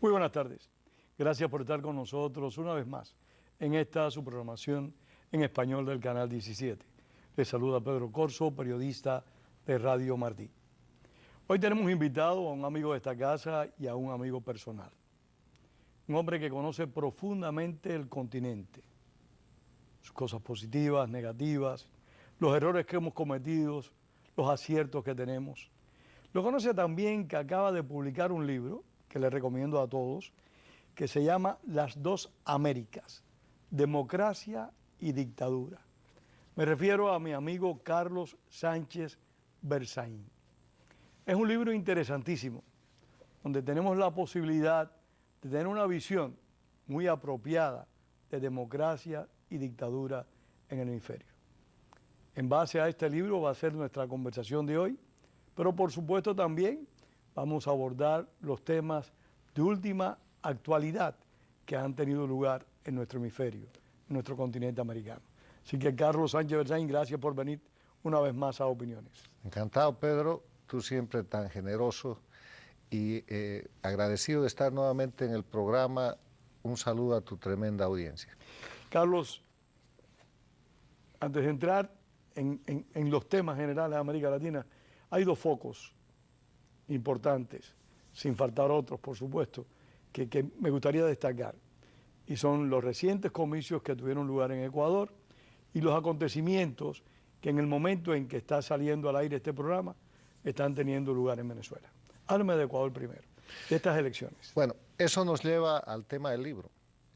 Muy buenas tardes. Gracias por estar con nosotros una vez más en esta su programación en español del Canal 17. Les saluda Pedro Corso, periodista de Radio Martí. Hoy tenemos invitado a un amigo de esta casa y a un amigo personal. Un hombre que conoce profundamente el continente, sus cosas positivas, negativas, los errores que hemos cometido, los aciertos que tenemos. Lo conoce también que acaba de publicar un libro que le recomiendo a todos, que se llama Las dos Américas, democracia y dictadura. Me refiero a mi amigo Carlos Sánchez Berzaín. Es un libro interesantísimo, donde tenemos la posibilidad de tener una visión muy apropiada de democracia y dictadura en el hemisferio. En base a este libro va a ser nuestra conversación de hoy, pero por supuesto también vamos a abordar los temas de última actualidad que han tenido lugar en nuestro hemisferio, en nuestro continente americano. Así que Carlos Sánchez Berzaín, gracias por venir una vez más a Opiniones. Encantado, Pedro, tú siempre tan generoso y agradecido de estar nuevamente en el programa. Un saludo a tu tremenda audiencia. Carlos, antes de entrar en los temas generales de América Latina, hay dos focos importantes, sin faltar otros, por supuesto, que me gustaría destacar. Y son los recientes comicios que tuvieron lugar en Ecuador y los acontecimientos que en el momento en que está saliendo al aire este programa están teniendo lugar en Venezuela. Háblame de Ecuador primero, de estas elecciones. Bueno, eso nos lleva al tema del libro.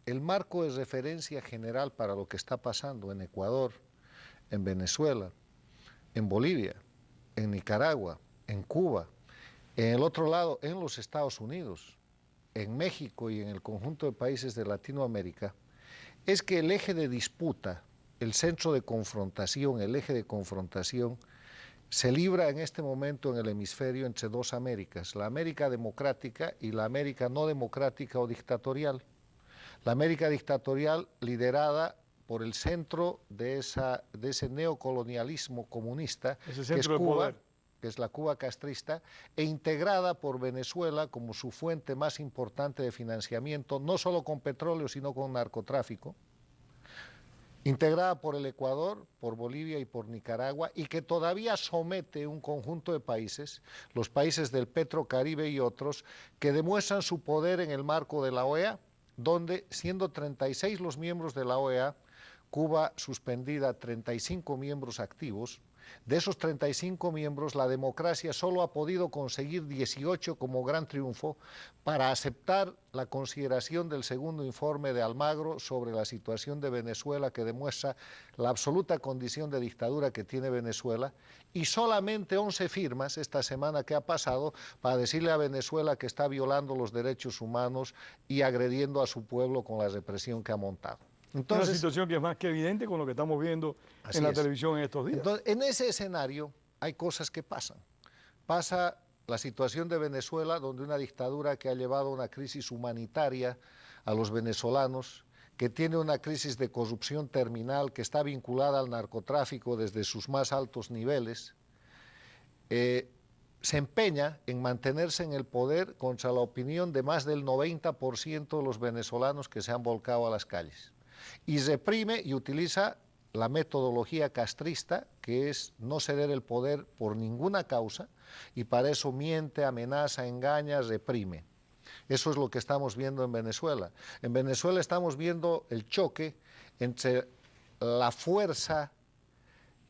El marco de referencia general para lo que está pasando en Ecuador, en Venezuela, en Bolivia, en Nicaragua, en Cuba, en el otro lado, en los Estados Unidos, en México y en el conjunto de países de Latinoamérica, es que el eje de disputa, el centro de confrontación, el eje de confrontación, se libra en este momento en el hemisferio entre dos Américas, la América democrática y la América no democrática o dictatorial. La América dictatorial liderada por el centro de ese neocolonialismo comunista, que es Cuba, que es la Cuba castrista, e integrada por Venezuela como su fuente más importante de financiamiento, no solo con petróleo, sino con narcotráfico, integrada por el Ecuador, por Bolivia y por Nicaragua, y que todavía somete un conjunto de países, los países del Petrocaribe y otros, que demuestran su poder en el marco de la OEA, donde, siendo 36 los miembros de la OEA, Cuba suspendida 35 miembros activos. De esos 35 miembros, la democracia solo ha podido conseguir 18 como gran triunfo para aceptar la consideración del segundo informe de Almagro sobre la situación de Venezuela, que demuestra la absoluta condición de dictadura que tiene Venezuela, y solamente 11 firmas esta semana que ha pasado para decirle a Venezuela que está violando los derechos humanos y agrediendo a su pueblo con la represión que ha montado. Entonces, una situación que es más que evidente con lo que estamos viendo en la televisión en estos días. Entonces, en ese escenario hay cosas que pasan. Pasa la situación de Venezuela, donde una dictadura que ha llevado a una crisis humanitaria a los venezolanos, que tiene una crisis de corrupción terminal que está vinculada al narcotráfico desde sus más altos niveles, se empeña en mantenerse en el poder contra la opinión de más del 90% de los venezolanos que se han volcado a las calles. Y reprime y utiliza la metodología castrista, que es no ceder el poder por ninguna causa, y para eso miente, amenaza, engaña, reprime. Eso es lo que estamos viendo en Venezuela. En Venezuela estamos viendo el choque entre la fuerza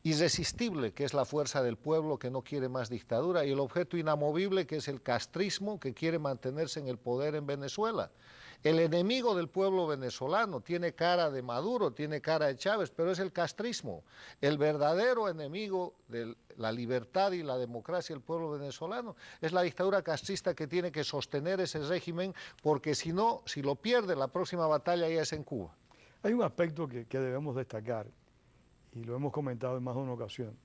irresistible, que es la fuerza del pueblo que no quiere más dictadura, y el objeto inamovible, que es el castrismo, que quiere mantenerse en el poder en Venezuela. El enemigo del pueblo venezolano tiene cara de Maduro, tiene cara de Chávez, pero es el castrismo. El verdadero enemigo de la libertad y la democracia del pueblo venezolano es la dictadura castrista, que tiene que sostener ese régimen, porque si no, si lo pierde, la próxima batalla ya es en Cuba. Hay un aspecto que debemos destacar, y lo hemos comentado en más de una ocasión,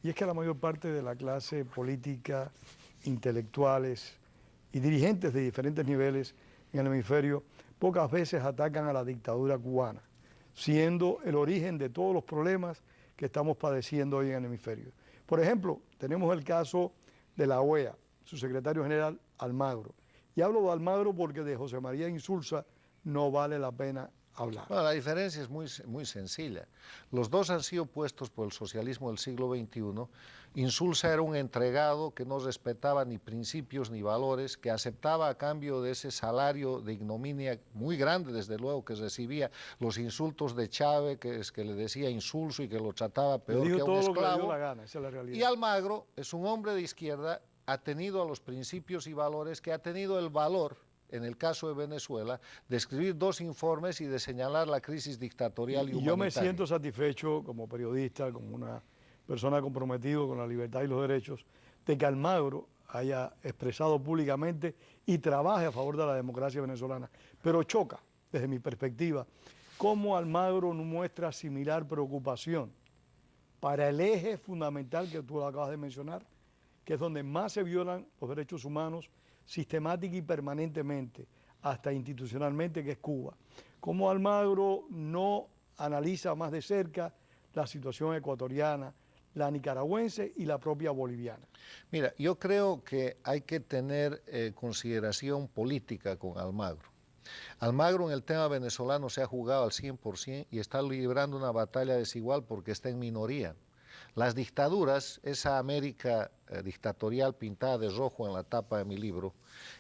y es que la mayor parte de la clase política, intelectuales y dirigentes de diferentes niveles en el hemisferio pocas veces atacan a la dictadura cubana, siendo el origen de todos los problemas que estamos padeciendo hoy en el hemisferio. Por ejemplo, tenemos el caso de la OEA, su secretario general Almagro, Y hablo de Almagro porque de José María Insulza no vale la pena hablar. Bueno, la diferencia es muy sencilla. Los dos han sido puestos por el socialismo del siglo XXI. Insulza era un entregado que no respetaba ni principios ni valores, que aceptaba a cambio de ese salario de ignominia muy grande, desde luego, que recibía los insultos de Chávez, que le decía insulso y que lo trataba peor que a un todo lo que le dio esclavo. la gana, esa es la realidad. Y Almagro es un hombre de izquierda, ha tenido a los principios y valores, que ha tenido el valor, en el caso de Venezuela, de escribir 2 informes y de señalar la crisis dictatorial y humanitaria. Yo me siento satisfecho como periodista, como una persona comprometida con la libertad y los derechos, de que Almagro haya expresado públicamente y trabaje a favor de la democracia venezolana. Pero choca, desde mi perspectiva, cómo Almagro no muestra similar preocupación para el eje fundamental que tú acabas de mencionar, que es donde más se violan los derechos humanos sistemática y permanentemente, hasta institucionalmente, que es Cuba. Cómo Almagro no analiza más de cerca la situación ecuatoriana, la nicaragüense y la propia boliviana. Mira, yo creo que hay que tener consideración política con Almagro. Almagro en el tema venezolano se ha jugado al 100% y está librando una batalla desigual porque está en minoría. Las dictaduras, esa América dictatorial pintada de rojo en la tapa de mi libro,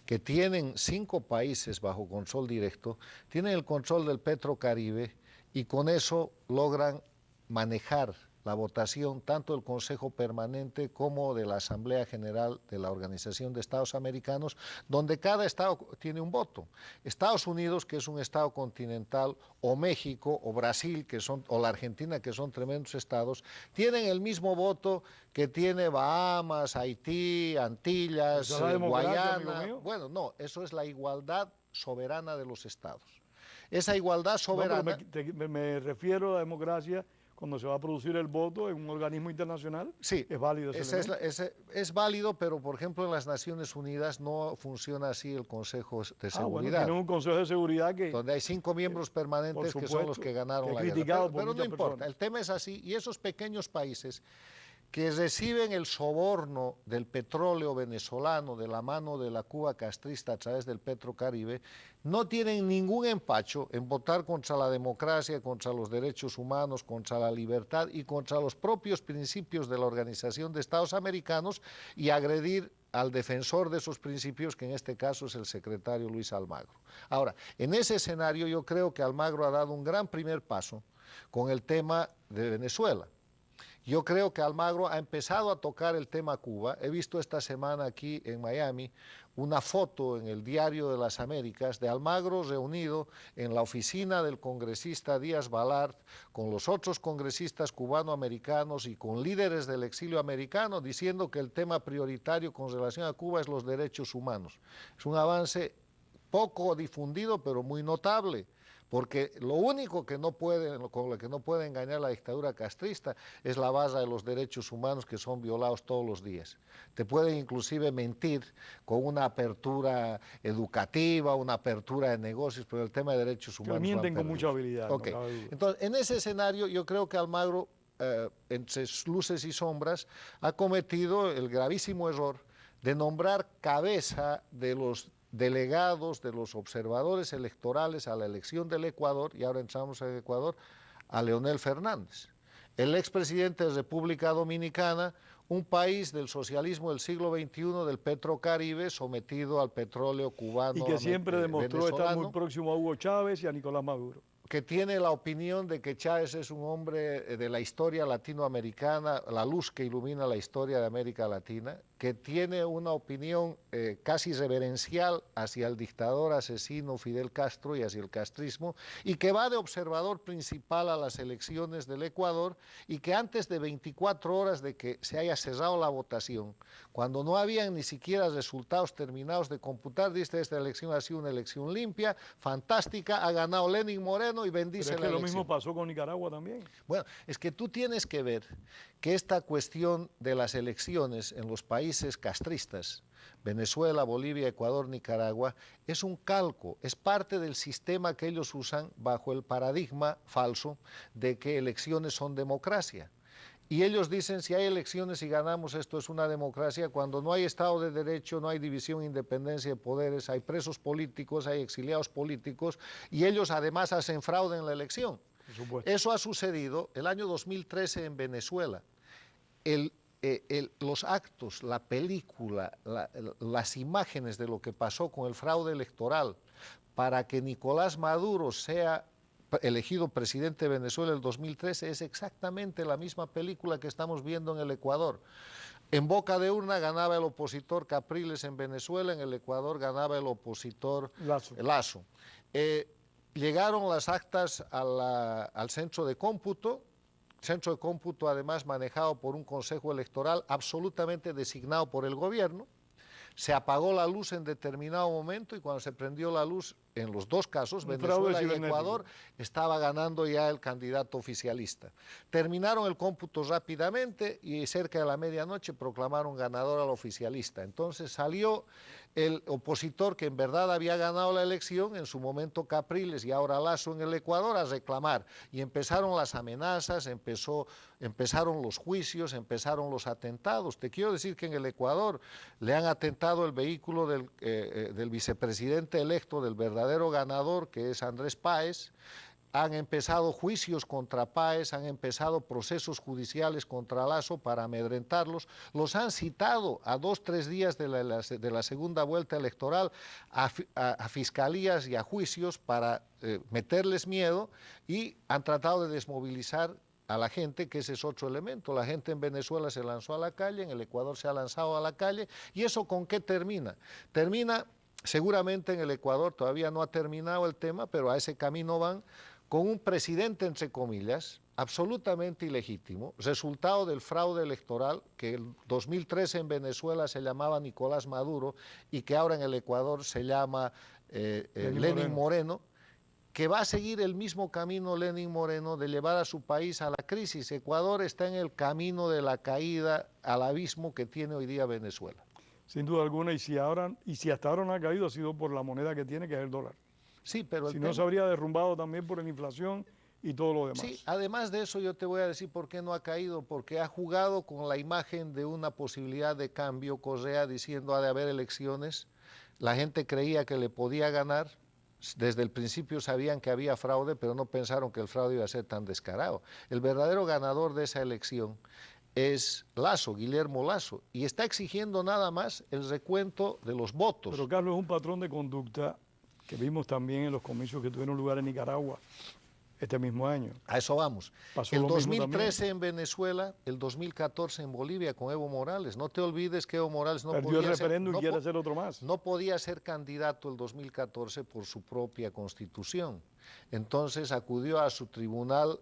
que tienen 5 países bajo control directo, tienen el control del Petrocaribe y con eso logran manejar la votación tanto del Consejo Permanente como de la Asamblea General de la Organización de Estados Americanos, donde cada estado tiene un voto. Estados Unidos, que es un estado continental, o México, o Brasil, o la Argentina, que son tremendos estados, tienen el mismo voto que tiene Bahamas, Haití, Antillas, Guayana. Bueno, no, eso es la igualdad soberana de los estados. Esa igualdad soberana... No, me refiero a la democracia cuando se va a producir el voto en un organismo internacional. Sí, es válido es válido, pero por ejemplo en las Naciones Unidas no funciona así el Consejo de Seguridad. Bueno, tiene un Consejo de Seguridad que... donde hay 5 miembros permanentes, supuesto, que son los que ganaron la guerra. Pero no importa, personas. El tema es así, y esos pequeños países que reciben el soborno del petróleo venezolano de la mano de la Cuba castrista a través del Petrocaribe, no tienen ningún empacho en votar contra la democracia, contra los derechos humanos, contra la libertad y contra los propios principios de la Organización de Estados Americanos y agredir al defensor de esos principios, que en este caso es el secretario Luis Almagro. Ahora, en ese escenario yo creo que Almagro ha dado un gran primer paso con el tema de Venezuela. Yo creo que Almagro ha empezado a tocar el tema Cuba. He visto esta semana aquí en Miami una foto en el Diario de las Américas de Almagro reunido en la oficina del congresista Díaz Balart con los otros congresistas cubanoamericanos y con líderes del exilio americano diciendo que el tema prioritario con relación a Cuba es los derechos humanos. Es un avance poco difundido pero muy notable. Porque lo único que no puede, con lo que no puede engañar la dictadura castrista es la base de los derechos humanos que son violados todos los días. Te pueden inclusive mentir con una apertura educativa, una apertura de negocios, pero el tema de derechos humanos... Que mienten con mucha habilidad. Okay. No entonces, en ese escenario yo creo que Almagro, entre luces y sombras, ha cometido el gravísimo error de nombrar cabeza de los delegados, de los observadores electorales a la elección del Ecuador, y ahora entramos al Ecuador, a Leonel Fernández, el expresidente de República Dominicana, un país del socialismo del siglo XXI, del Petrocaribe, sometido al petróleo cubano. Y que siempre demostró estar muy próximo a Hugo Chávez y a Nicolás Maduro. Que tiene la opinión de que Chávez es un hombre de la historia latinoamericana, la luz que ilumina la historia de América Latina, que tiene una opinión casi reverencial hacia el dictador asesino Fidel Castro y hacia el castrismo, y que va de observador principal a las elecciones del Ecuador, y que antes de 24 horas de que se haya cerrado la votación, cuando no habían ni siquiera resultados terminados de computar, dice: esta elección ha sido una elección limpia, fantástica, ha ganado Lenín Moreno y bendice la elección. Pero es que lo mismo pasó con Nicaragua también. Bueno, es que tú tienes que ver que esta cuestión de las elecciones en los países castristas, Venezuela, Bolivia, Ecuador, Nicaragua, es un calco, es parte del sistema que ellos usan bajo el paradigma falso de que elecciones son democracia. Y ellos dicen, si hay elecciones y ganamos, esto es una democracia. Cuando no hay Estado de Derecho, no hay división e independencia de poderes, hay presos políticos, hay exiliados políticos, y ellos además hacen fraude en la elección. Por supuesto. Eso ha sucedido el año 2013 en Venezuela. Los actos, la película, las imágenes de lo que pasó con el fraude electoral para que Nicolás Maduro sea elegido presidente de Venezuela en el 2013 es exactamente la misma película que estamos viendo en el Ecuador. En boca de urna ganaba el opositor Capriles en Venezuela, en el Ecuador ganaba el opositor Lasso. Llegaron las actas al centro de cómputo además manejado por un consejo electoral absolutamente designado por el gobierno. Se apagó la luz en determinado momento y cuando se prendió la luz, en los dos casos, Venezuela y Ecuador, estaba ganando ya el candidato oficialista. Terminaron el cómputo rápidamente y cerca de la medianoche proclamaron ganador al oficialista. Entonces salió el opositor que en verdad había ganado la elección, en su momento Capriles y ahora Lasso en el Ecuador, a reclamar. Y empezaron las amenazas, empezaron los juicios, empezaron los atentados. Te quiero decir que en el Ecuador le han atentado el vehículo del vicepresidente electo, del verdadero ganador, que es Andrés Páez. Han empezado juicios contra Páez, han empezado procesos judiciales contra Lasso para amedrentarlos, los han citado a 2-3 días de la segunda vuelta electoral a fiscalías y a juicios para meterles miedo y han tratado de desmovilizar a la gente, que ese es otro elemento. La gente en Venezuela se lanzó a la calle, en el Ecuador se ha lanzado a la calle, ¿y eso con qué termina? Termina, seguramente en el Ecuador todavía no ha terminado el tema, pero a ese camino van, con un presidente, entre comillas, absolutamente ilegítimo, resultado del fraude electoral que en 2013 en Venezuela se llamaba Nicolás Maduro y que ahora en el Ecuador se llama Lenín Moreno, que va a seguir el mismo camino Lenín Moreno de llevar a su país a la crisis. Ecuador está en el camino de la caída al abismo que tiene hoy día Venezuela. Sin duda alguna, y si hasta ahora no ha caído, ha sido por la moneda que tiene, que es el dólar. Sí, pero si no, se habría derrumbado también por la inflación y todo lo demás. Sí, además de eso yo te voy a decir por qué no ha caído, porque ha jugado con la imagen de una posibilidad de cambio. Correa diciendo ha de haber elecciones, la gente creía que le podía ganar, desde el principio sabían que había fraude, pero no pensaron que el fraude iba a ser tan descarado. El verdadero ganador de esa elección es Lasso, Guillermo Lasso, y está exigiendo nada más el recuento de los votos. Pero Carlos, es un patrón de conducta que vimos también en los comicios que tuvieron lugar en Nicaragua este mismo año. A eso vamos. Pasó el lo mismo 2013 en Venezuela, el 2014 en Bolivia con Evo Morales. No te olvides que Evo Morales no perdió el referéndum y quiere hacer otro más. No podía ser candidato el 2014 por su propia constitución. Entonces acudió a su tribunal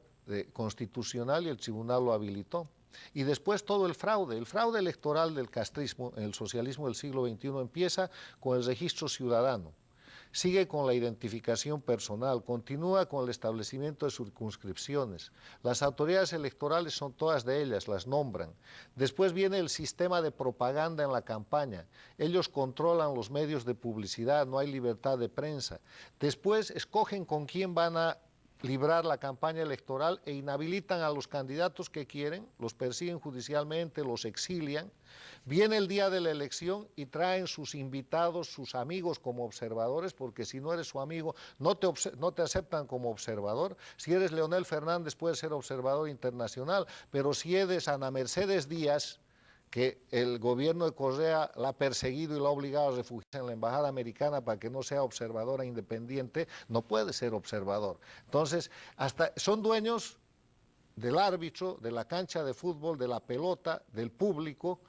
constitucional y el tribunal lo habilitó. Y después todo el fraude electoral del castrismo, en el socialismo del siglo XXI, empieza con el registro ciudadano. Sigue con la identificación personal, continúa con el establecimiento de circunscripciones. Las autoridades electorales son todas de ellas, las nombran. Después viene el sistema de propaganda en la campaña. Ellos controlan los medios de publicidad, no hay libertad de prensa. Después escogen con quién van a librar la campaña electoral e inhabilitan a los candidatos que quieren, los persiguen judicialmente, los exilian. Viene el día de la elección y traen sus invitados, sus amigos como observadores, porque si no eres su amigo no te aceptan como observador. Si eres Leonel Fernández puedes ser observador internacional, pero si eres Ana Mercedes Díaz, que el gobierno de Correa la ha perseguido y la ha obligado a refugiarse en la embajada americana para que no sea observadora independiente, no puede ser observador. Entonces, son dueños del árbitro, de la cancha de fútbol, de la pelota, del público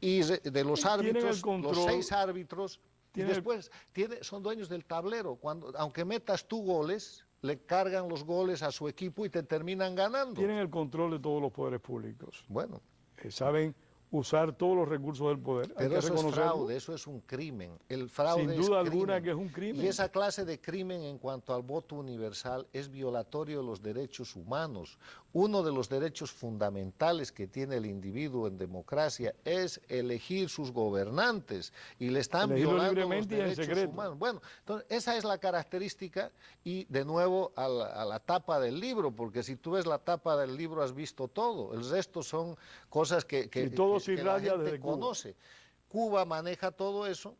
y de los árbitros, los 6 árbitros, y después son dueños del tablero. Aunque metas tú goles, le cargan los goles a su equipo y te terminan ganando. Tienen el control de todos los poderes públicos. Bueno. Saben usar todos los recursos del poder. Hay Pero que eso es reconocerlo. fraude, eso es un crimen. El fraude Sin es duda alguna crimen. que es un crimen. Y esa clase de crimen en cuanto al voto universal es violatorio de los derechos humanos. Uno de los derechos fundamentales que tiene el individuo en democracia es elegir sus gobernantes y le están Elegirlo violando los libremente y en derechos secreto. humanos. Bueno, entonces esa es la característica y de nuevo a la tapa del libro, porque si tú ves la tapa del libro has visto todo, el resto son cosas que todo se la irradia gente desde Cuba. conoce. Cuba maneja todo eso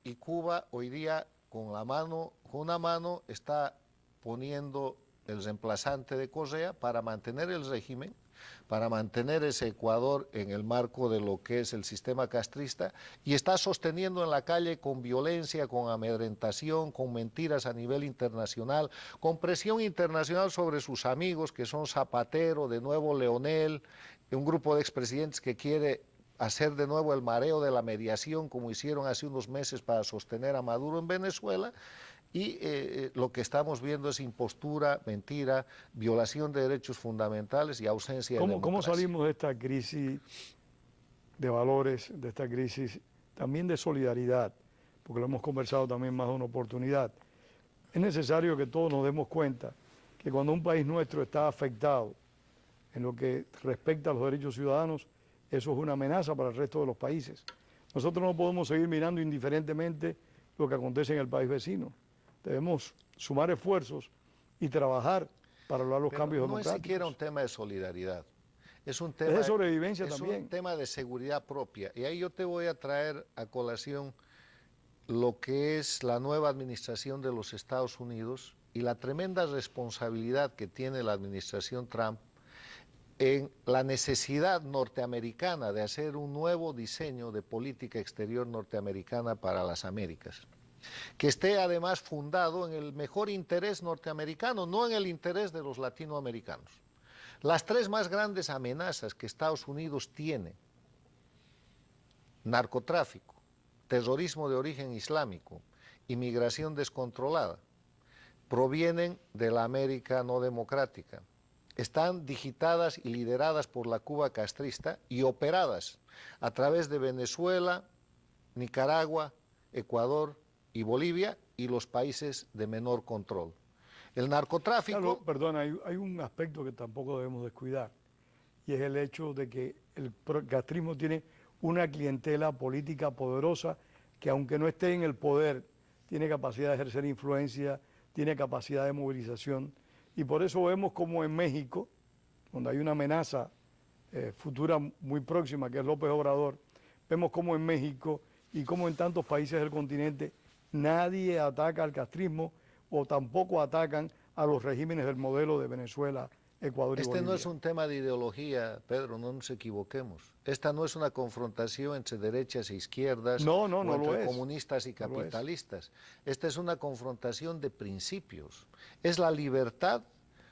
y Cuba hoy día con una mano está poniendo el reemplazante de Correa para mantener el régimen, para mantener ese Ecuador en el marco de lo que es el sistema castrista y está sosteniendo en la calle con violencia, con amedrentación, con mentiras a nivel internacional, con presión internacional sobre sus amigos que son Zapatero, de nuevo Leonel, un grupo de expresidentes que quiere hacer de nuevo el mareo de la mediación como hicieron hace unos meses para sostener a Maduro en Venezuela y lo que estamos viendo es impostura, mentira, violación de derechos fundamentales y ausencia de democracia. ¿Cómo salimos de esta crisis de valores, de esta crisis también de solidaridad? Porque lo hemos conversado también más de una oportunidad. Es necesario que todos nos demos cuenta que cuando un país nuestro está afectado en lo que respecta a los derechos ciudadanos, eso es una amenaza para el resto de los países. Nosotros no podemos seguir mirando indiferentemente lo que acontece en el país vecino. Debemos sumar esfuerzos y trabajar para lograr los cambios no democráticos. No es siquiera un tema de solidaridad, es un tema es de sobrevivencia es también. un tema de seguridad propia. Y ahí yo te voy a traer a colación lo que es la nueva administración de los Estados Unidos y la tremenda responsabilidad que tiene la administración Trump en la necesidad norteamericana de hacer un nuevo diseño de política exterior norteamericana para las Américas, que esté además fundado en el mejor interés norteamericano, no en el interés de los latinoamericanos. Las tres más grandes amenazas que Estados Unidos tiene, narcotráfico, terrorismo de origen islámico, inmigración descontrolada, provienen de la América no democrática. Están digitadas y lideradas por la Cuba castrista y operadas a través de Venezuela, Nicaragua, Ecuador y Bolivia y los países de menor control. El narcotráfico... Claro, perdona, hay un aspecto que tampoco debemos descuidar y es el hecho de que el castrismo tiene una clientela política poderosa que aunque no esté en el poder, tiene capacidad de ejercer influencia, tiene capacidad de movilización. Y por eso vemos como en México, donde hay una amenaza futura muy próxima, que es López Obrador, vemos como en México y como en tantos países del continente nadie ataca al castrismo o tampoco atacan a los regímenes del modelo de Venezuela, Ecuador y Bolivia. Este no es un tema de ideología, Pedro, no nos equivoquemos. Esta no es una confrontación entre derechas e izquierdas no o lo entre es. comunistas y capitalistas. Esta es una confrontación de principios. Es la libertad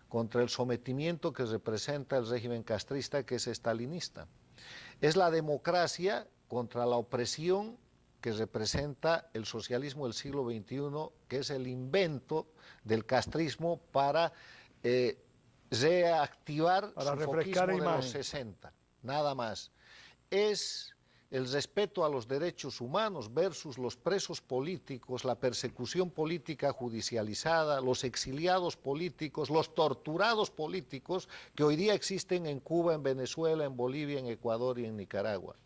contra el sometimiento que representa el régimen castrista, que es estalinista. Es la democracia contra la opresión que representa el socialismo del siglo XXI, que es el invento del castrismo para reactivar para su refrescar foquismo de imagen. los 60, nada más. Es el respeto a los derechos humanos versus los presos políticos, la persecución política judicializada, los exiliados políticos, los torturados políticos que hoy día existen en Cuba, en Venezuela, en Bolivia, en Ecuador y en Nicaragua.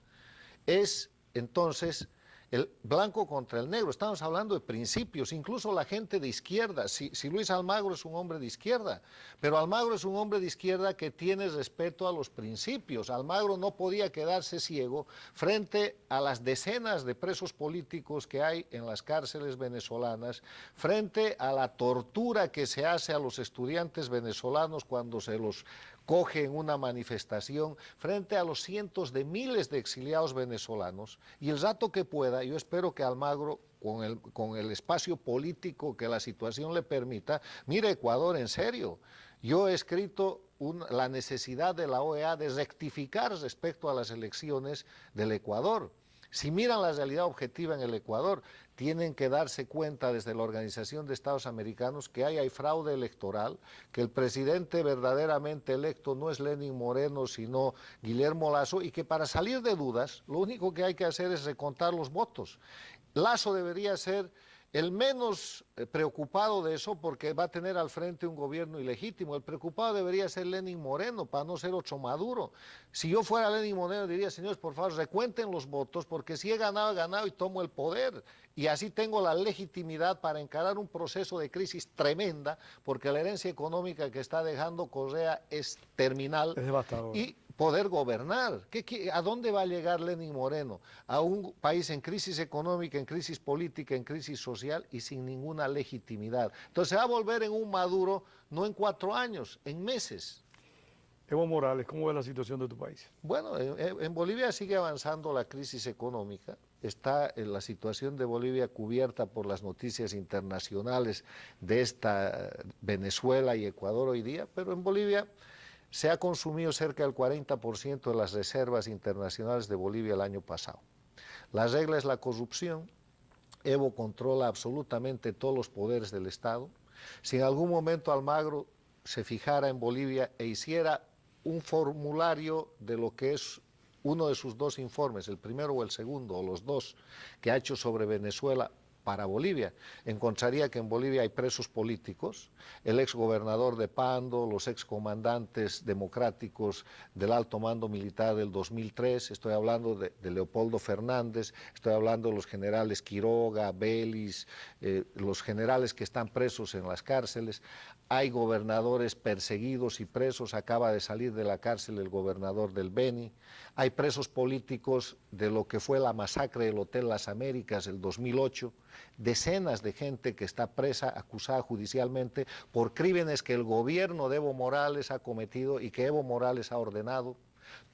Es entonces el blanco contra el negro. Estamos hablando de principios, incluso la gente de izquierda. Si Luis Almagro es un hombre de izquierda, pero Almagro es un hombre de izquierda que tiene respeto a los principios. Almagro no podía quedarse ciego frente a las decenas de presos políticos que hay en las cárceles venezolanas, frente a la tortura que se hace a los estudiantes venezolanos cuando se los coge en una manifestación, frente a los cientos de miles de exiliados venezolanos, y el rato que pueda, yo espero que Almagro, con el espacio político que la situación le permita, mire Ecuador en serio. Yo he escrito la necesidad de la OEA de rectificar respecto a las elecciones del Ecuador. Si miran la realidad objetiva en el Ecuador, tienen que darse cuenta desde la Organización de Estados Americanos que hay fraude electoral, que el presidente verdaderamente electo no es Lenín Moreno, sino Guillermo Lasso, y que para salir de dudas, lo único que hay que hacer es recontar los votos. Lasso debería ser el menos preocupado de eso porque va a tener al frente un gobierno ilegítimo. El preocupado debería ser Lenín Moreno, para no ser otro Maduro. Si yo fuera Lenín Moreno diría, señores, por favor, recuenten los votos, porque si he ganado y tomo el poder. Y así tengo la legitimidad para encarar un proceso de crisis tremenda, porque la herencia económica que está dejando Correa es terminal. Es devastador. Y poder gobernar. ¿A dónde va a llegar Lenín Moreno? A un país en crisis económica, en crisis política, en crisis social y sin ninguna legitimidad. Entonces se va a volver en un Maduro no en 4 años, en meses. Evo Morales, ¿cómo ves la situación de tu país? Bueno, en Bolivia sigue avanzando la crisis económica. Está la situación de Bolivia cubierta por las noticias internacionales de esta Venezuela y Ecuador hoy día, pero en Bolivia se ha consumido cerca del 40% de las reservas internacionales de Bolivia el año pasado. La regla es la corrupción. Evo controla absolutamente todos los poderes del Estado. Si en algún momento Almagro se fijara en Bolivia e hiciera un formulario de lo que es uno de sus 2 informes, el primero o el segundo, o los 2, que ha hecho sobre Venezuela para Bolivia, encontraría que en Bolivia hay presos políticos, el exgobernador de Pando, los excomandantes democráticos del alto mando militar del 2003, estoy hablando de Leopoldo Fernández, estoy hablando de los generales Quiroga, Vélez, los generales que están presos en las cárceles, hay gobernadores perseguidos y presos, acaba de salir de la cárcel el gobernador del Beni, hay presos políticos de lo que fue la masacre del Hotel Las Américas el 2008, decenas de gente que está presa, acusada judicialmente por crímenes que el gobierno de Evo Morales ha cometido y que Evo Morales ha ordenado.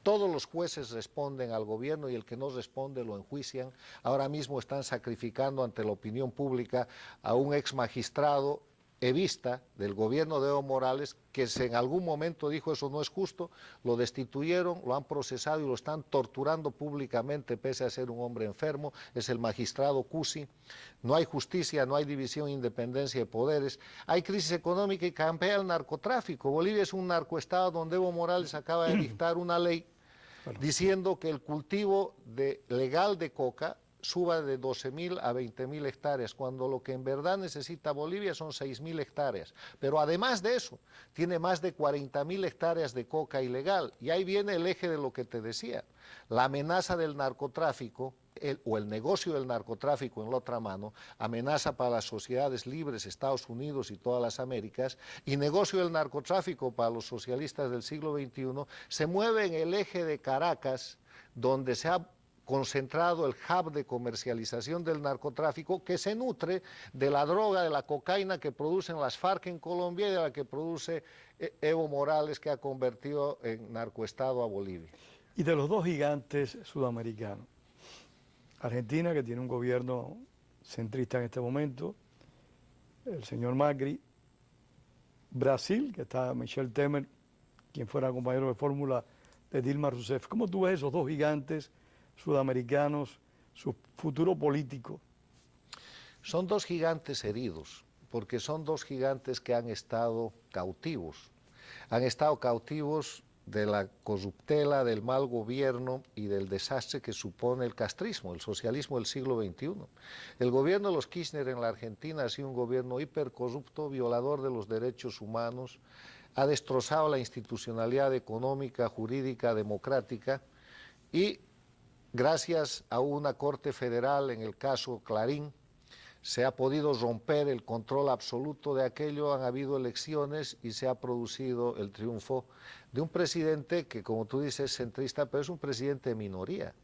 Todos los jueces responden al gobierno y el que no responde lo enjuician. Ahora mismo están sacrificando ante la opinión pública a un ex magistrado evista del gobierno de Evo Morales, que en algún momento dijo eso no es justo, lo destituyeron, lo han procesado y lo están torturando públicamente pese a ser un hombre enfermo, es el magistrado Cusi. No hay justicia, no hay división, independencia de poderes, hay crisis económica y campea el narcotráfico. Bolivia es un narcoestado donde Evo Morales acaba de dictar una ley diciendo que el cultivo legal de coca suba de 12.000 a 20.000 hectáreas, cuando lo que en verdad necesita Bolivia son 6.000 hectáreas. Pero además de eso, tiene más de 40.000 hectáreas de coca ilegal. Y ahí viene el eje de lo que te decía. La amenaza del narcotráfico, o el negocio del narcotráfico en la otra mano, amenaza para las sociedades libres, Estados Unidos y todas las Américas, y negocio del narcotráfico para los socialistas del siglo XXI, se mueve en el eje de Caracas, donde se ha concentrado el hub de comercialización del narcotráfico que se nutre de la droga, de la cocaína que producen las FARC en Colombia y de la que produce Evo Morales, que ha convertido en narcoestado a Bolivia. Y de los 2 gigantes sudamericanos, Argentina, que tiene un gobierno centrista en este momento, el señor Macri, Brasil, que está Michel Temer, quien fuera compañero de fórmula de Dilma Rousseff. ¿Cómo tú ves esos 2 gigantes sudamericanos, su futuro político? Son 2 gigantes heridos, porque son 2 gigantes que han estado cautivos. Han estado cautivos de la corruptela, del mal gobierno y del desastre que supone el castrismo, el socialismo del siglo XXI. El gobierno de los Kirchner en la Argentina ha sido un gobierno hipercorrupto, violador de los derechos humanos, ha destrozado la institucionalidad económica, jurídica, democrática y gracias a una Corte Federal, en el caso Clarín, se ha podido romper el control absoluto de aquello, han habido elecciones y se ha producido el triunfo de un presidente que, como tú dices, es centrista, pero es un presidente de minoría.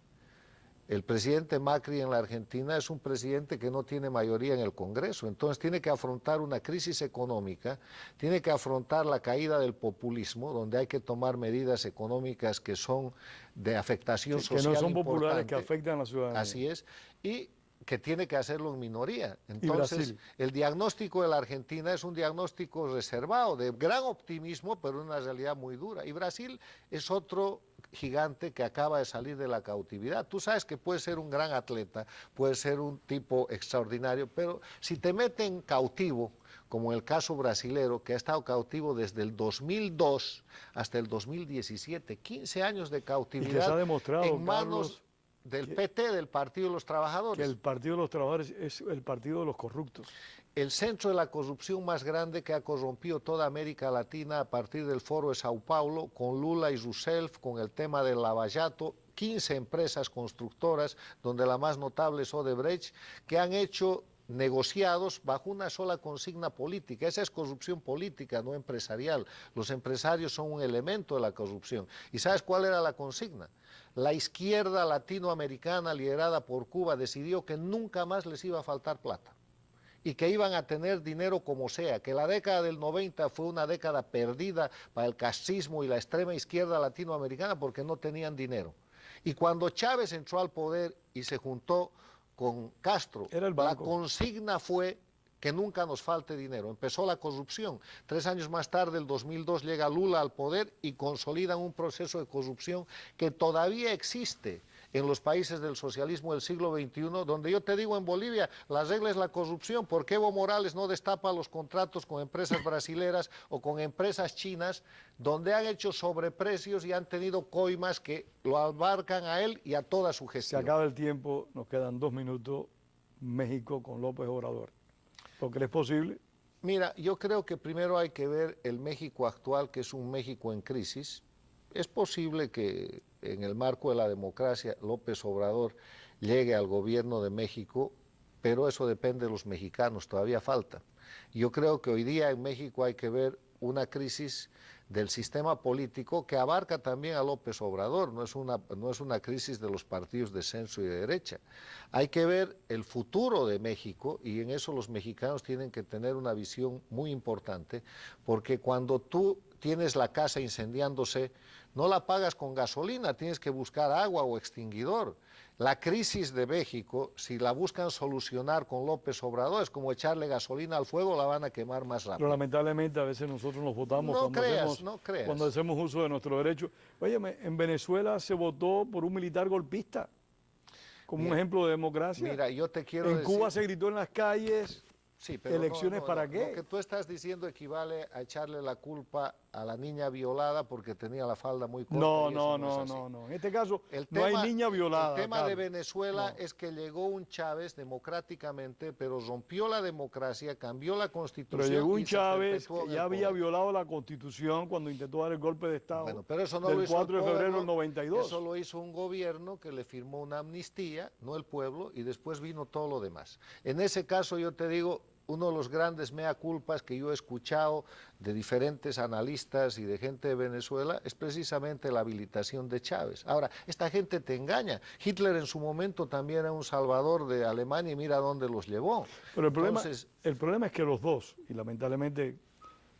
El presidente Macri en la Argentina es un presidente que no tiene mayoría en el Congreso, entonces tiene que afrontar una crisis económica, tiene que afrontar la caída del populismo, donde hay que tomar medidas económicas que son de afectación social que no son importante, populares, que afectan a la ciudadanía. Así es, y que tiene que hacerlo en minoría. Entonces, el diagnóstico de la Argentina es un diagnóstico reservado, de gran optimismo, pero una realidad muy dura. Y Brasil es otro gigante que acaba de salir de la cautividad. Tú sabes que puede ser un gran atleta, puede ser un tipo extraordinario, pero si te meten cautivo, como en el caso brasilero, que ha estado cautivo desde el 2002 hasta el 2017, 15 años de cautividad, y que se ha demostrado, en manos Carlos, del PT, del Partido de los Trabajadores. Que el Partido de los Trabajadores es el partido de los corruptos. El centro de la corrupción más grande que ha corrompido toda América Latina a partir del Foro de Sao Paulo, con Lula y Rousseff, con el tema del Lava Jato, 15 empresas constructoras, donde la más notable es Odebrecht, que han hecho negociados bajo una sola consigna política. Esa es corrupción política, no empresarial. Los empresarios son un elemento de la corrupción. ¿Y sabes cuál era la consigna? La izquierda latinoamericana liderada por Cuba decidió que nunca más les iba a faltar plata y que iban a tener dinero como sea, que la década del 90 fue una década perdida para el castrismo y la extrema izquierda latinoamericana porque no tenían dinero. Y cuando Chávez entró al poder y se juntó con Castro, la consigna fue que nunca nos falte dinero. Empezó la corrupción. 3 años más tarde, el 2002, llega Lula al poder y consolidan un proceso de corrupción que todavía existe en los países del socialismo del siglo XXI, donde yo te digo, en Bolivia, la regla es la corrupción. ¿Por qué Evo Morales no destapa los contratos con empresas brasileras o con empresas chinas, donde han hecho sobreprecios y han tenido coimas que lo abarcan a él y a toda su gestión? Se acaba el tiempo, nos quedan 2 minutos. México con López Obrador. ¿Lo crees posible? Mira, yo creo que primero hay que ver el México actual, que es un México en crisis. Es posible que en el marco de la democracia López Obrador llegue al gobierno de México, pero eso depende de los mexicanos, todavía falta. Yo creo que hoy día en México hay que ver una crisis del sistema político que abarca también a López Obrador, no es una crisis de los partidos de centro y de derecha. Hay que ver el futuro de México y en eso los mexicanos tienen que tener una visión muy importante, porque cuando tú tienes la casa incendiándose, no la pagas con gasolina, tienes que buscar agua o extinguidor. La crisis de México, si la buscan solucionar con López Obrador, es como echarle gasolina al fuego, la van a quemar más rápido. Pero lamentablemente a veces nosotros nos votamos cuando hacemos uso de nuestro derecho. Óyeme, en Venezuela se votó por un militar golpista, como un ejemplo de democracia. Mira, yo te quiero decir... En Cuba se gritó en las calles... Sí, pero ¿elecciones para qué? Lo que tú estás diciendo equivale a echarle la culpa a la niña violada porque tenía la falda muy corta. No. En este caso no hay niña violada. El tema de Venezuela es que llegó un Chávez democráticamente, pero rompió la democracia, cambió la Constitución. Pero llegó un Chávez que ya había violado la Constitución cuando intentó dar el golpe de Estado. Bueno, pero eso no del lo hizo 4 de febrero del 92. Eso lo hizo un gobierno que le firmó una amnistía, no el pueblo, y después vino todo lo demás. En ese caso yo te digo, uno de los grandes mea culpas que yo he escuchado de diferentes analistas y de gente de Venezuela es precisamente la habilitación de Chávez. Ahora, esta gente te engaña. Hitler en su momento también era un salvador de Alemania y mira dónde los llevó. Pero el problema es que los dos, y lamentablemente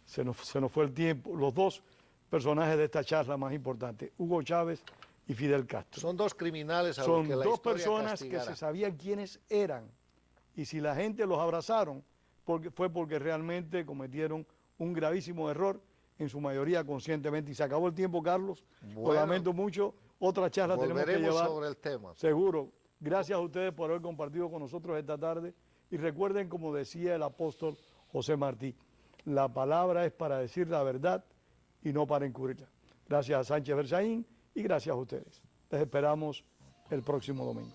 se nos fue el tiempo, los dos personajes de esta charla más importantes, Hugo Chávez y Fidel Castro. Son dos criminales a los que la dos historia personas castigará. que se sabían quiénes eran. Y si la gente los abrazaron, fue porque realmente cometieron un gravísimo error, en su mayoría conscientemente. Y se acabó el tiempo, Carlos. Lo lamento mucho. Otra charla tenemos que llevar. Sobre el tema. Seguro. Gracias a ustedes por haber compartido con nosotros esta tarde. Y recuerden, como decía el apóstol José Martí, la palabra es para decir la verdad y no para encubrirla. Gracias a Sánchez Berzaín y gracias a ustedes. Les esperamos el próximo domingo.